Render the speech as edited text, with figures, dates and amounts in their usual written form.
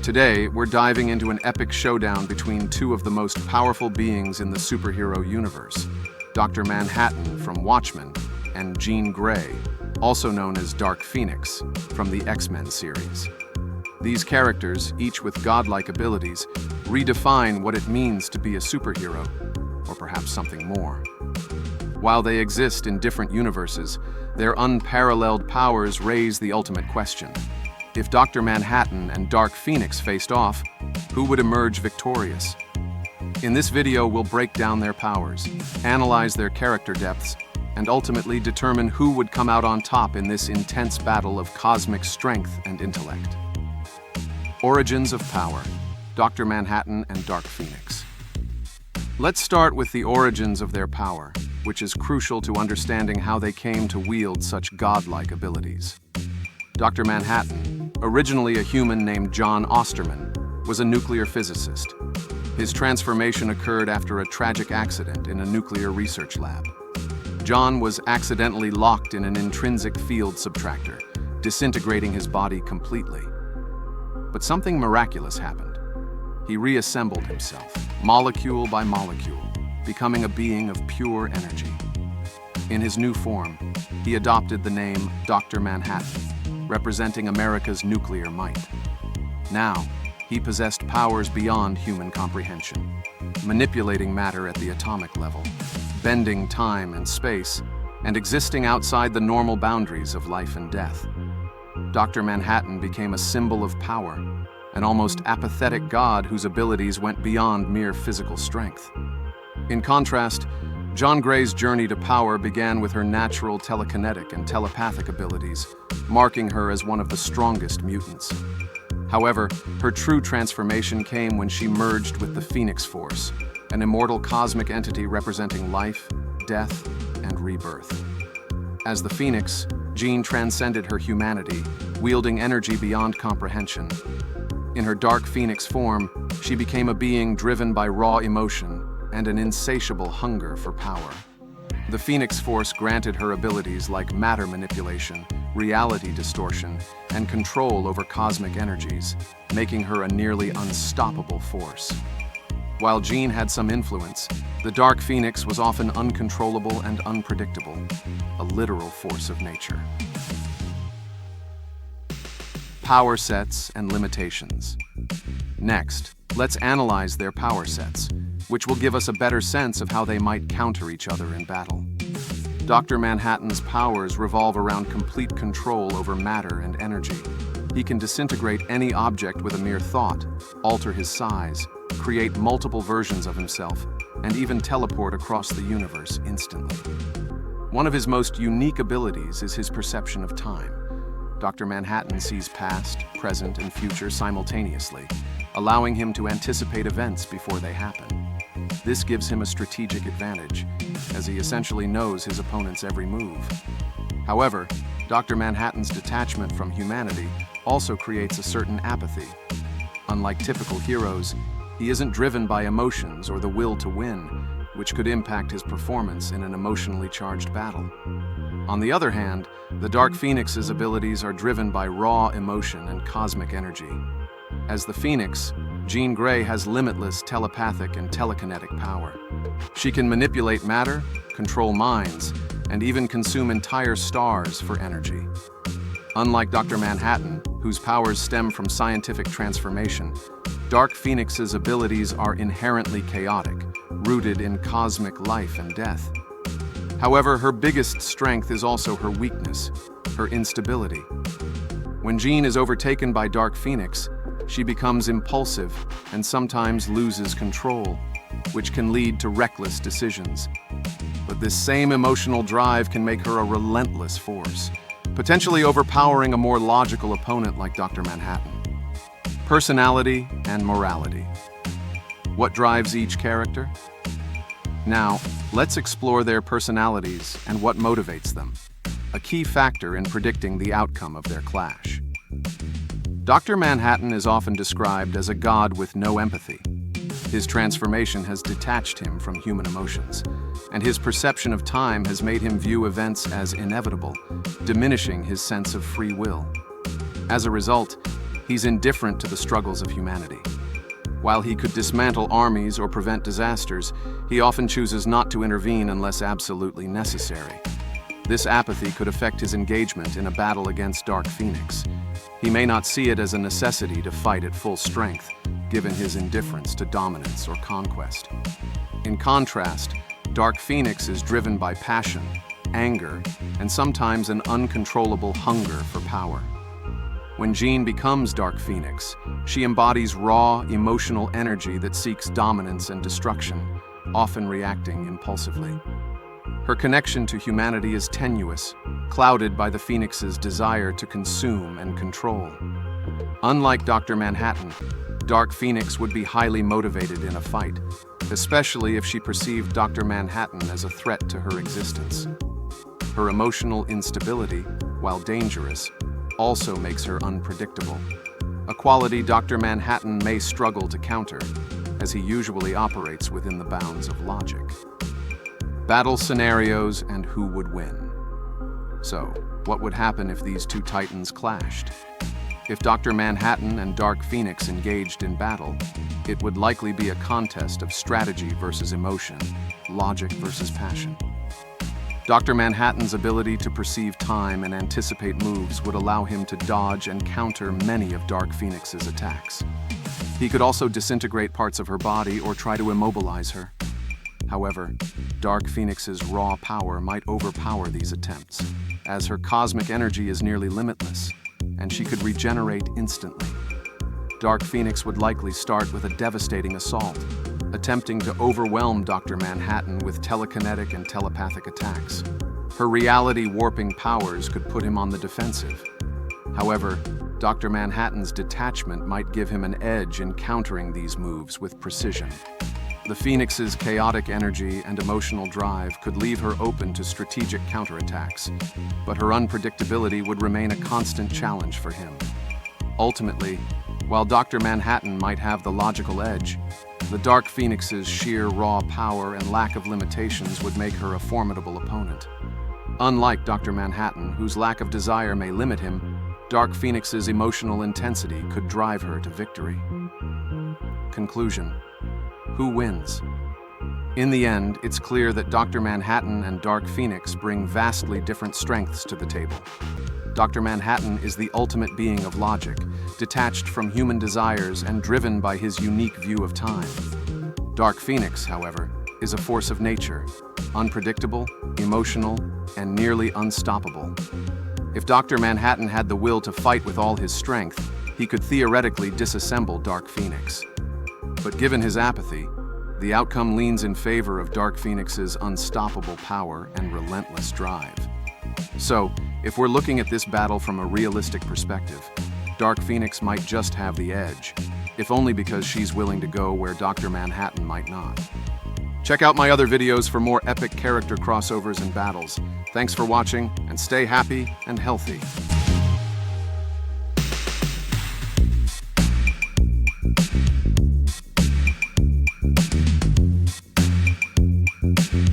Today, we're diving into an epic showdown between two of the most powerful beings in the superhero universe, Dr. Manhattan from Watchmen and Jean Grey, also known as Dark Phoenix, from the XMen series. These characters, each with godlike abilities, redefine what it means to be a superhero, or perhaps something more. While they exist in different universes, their unparalleled powers raise the ultimate question. If Dr. Manhattan and Dark Phoenix faced off, who would emerge victorious? In this video, we'll break down their powers, analyze their character depths, and ultimately determine who would come out on top in this intense battle of cosmic strength and intellect. Origins of power: Dr. Manhattan and Dark Phoenix. Let's start with the origins of their power, which is crucial to understanding how they came to wield such godlike abilities. Dr. Manhattan, originally a human named John Osterman, was a nuclear physicist. His transformation occurred after a tragic accident in a nuclear research lab. John was accidentally locked in an intrinsic field subtractor, disintegrating his body completely. But something miraculous happened. He reassembled himself, molecule by molecule, becoming a being of pure energy. In his new form, he adopted the name Dr. Manhattan, representing America's nuclear might. Now, he possessed powers beyond human comprehension, manipulating matter at the atomic level, bending time and space, and existing outside the normal boundaries of life and death. Dr. Manhattan became a symbol of power, an almost apathetic god whose abilities went beyond mere physical strength. In contrast, Jean Grey's journey to power began with her natural telekinetic and telepathic abilities, marking her as one of the strongest mutants. However, her true transformation came when she merged with the Phoenix Force, an immortal cosmic entity representing life, death, and rebirth. As the Phoenix, Jean transcended her humanity, wielding energy beyond comprehension. In her Dark Phoenix form, she became a being driven by raw emotion and an insatiable hunger for power. The Phoenix Force granted her abilities like matter manipulation, reality distortion, and control over cosmic energies, making her a nearly unstoppable force. While Jean had some influence, the Dark Phoenix was often uncontrollable and unpredictable, a literal force of nature. Power sets and limitations. Next, let's analyze their power sets, which will give us a better sense of how they might counter each other in battle. Dr. Manhattan's powers revolve around complete control over matter and energy. He can disintegrate any object with a mere thought, alter his size, create multiple versions of himself, and even teleport across the universe instantly. One of his most unique abilities is his perception of time. Dr. Manhattan sees past, present, and future simultaneously, allowing him to anticipate events before they happen. This gives him a strategic advantage, as he essentially knows his opponent's every move. However, Dr. Manhattan's detachment from humanity also creates a certain apathy. Unlike typical heroes, he isn't driven by emotions or the will to win, which could impact his performance in an emotionally charged battle. On the other hand, the Dark Phoenix's abilities are driven by raw emotion and cosmic energy. As the Phoenix, Jean Grey has limitless telepathic and telekinetic power. She can manipulate matter, control minds, and even consume entire stars for energy. Unlike Dr. Manhattan, whose powers stem from scientific transformation, Dark Phoenix's abilities are inherently chaotic, rooted in cosmic life and death. However, her biggest strength is also her weakness, her instability. When Jean is overtaken by Dark Phoenix, she becomes impulsive and sometimes loses control, which can lead to reckless decisions. But this same emotional drive can make her a relentless force, potentially overpowering a more logical opponent like Dr. Manhattan. Personality and morality. What drives each character? Now, let's explore their personalities and what motivates them, a key factor in predicting the outcome of their clash. Dr. Manhattan is often described as a god with no empathy. His transformation has detached him from human emotions, and his perception of time has made him view events as inevitable, diminishing his sense of free will. As a result, He's indifferent to the struggles of humanity. While he could dismantle armies or prevent disasters, he often chooses not to intervene unless absolutely necessary. This apathy could affect his engagement in a battle against Dark Phoenix. He may not see it as a necessity to fight at full strength, given his indifference to dominance or conquest. In contrast, Dark Phoenix is driven by passion, anger, and sometimes an uncontrollable hunger for power. When Jean becomes Dark Phoenix, she embodies raw, emotional energy that seeks dominance and destruction, often reacting impulsively. Her connection to humanity is tenuous, clouded by the Phoenix's desire to consume and control. Unlike Dr. Manhattan, Dark Phoenix would be highly motivated in a fight, especially if she perceived Dr. Manhattan as a threat to her existence. Her emotional instability, while dangerous, also makes her unpredictable, a quality Dr. Manhattan may struggle to counter, as he usually operates within the bounds of logic. Battle scenarios and who would win. So, what would happen if these two titans clashed? If Dr. Manhattan and Dark Phoenix engaged in battle, it would likely be a contest of strategy versus emotion, logic versus passion. Dr. Manhattan's ability to perceive time and anticipate moves would allow him to dodge and counter many of Dark Phoenix's attacks. He could also disintegrate parts of her body or try to immobilize her. However, Dark Phoenix's raw power might overpower these attempts, as her cosmic energy is nearly limitless, and she could regenerate instantly. Dark Phoenix would likely start with a devastating assault, attempting to overwhelm Dr. Manhattan with telekinetic and telepathic attacks. Her reality-warping powers could put him on the defensive. However, Dr. Manhattan's detachment might give him an edge in countering these moves with precision. The Phoenix's chaotic energy and emotional drive could leave her open to strategic counterattacks, but her unpredictability would remain a constant challenge for him. Ultimately, while Dr. Manhattan might have the logical edge, the Dark Phoenix's sheer raw power and lack of limitations would make her a formidable opponent. Unlike Dr. Manhattan, whose lack of desire may limit him, Dark Phoenix's emotional intensity could drive her to victory. Conclusion: who wins? In the end, it's clear that Dr. Manhattan and Dark Phoenix bring vastly different strengths to the table. Dr. Manhattan is the ultimate being of logic, detached from human desires and driven by his unique view of time. Dark Phoenix, however, is a force of nature, unpredictable, emotional, and nearly unstoppable. If Dr. Manhattan had the will to fight with all his strength, he could theoretically disassemble Dark Phoenix. But given his apathy, the outcome leans in favor of Dark Phoenix's unstoppable power and relentless drive. So, if we're looking at this battle from a realistic perspective, Dark Phoenix might just have the edge, if only because she's willing to go where Dr. Manhattan might not. Check out my other videos for more epic character crossovers and battles. Thanks for watching, and stay happy and healthy.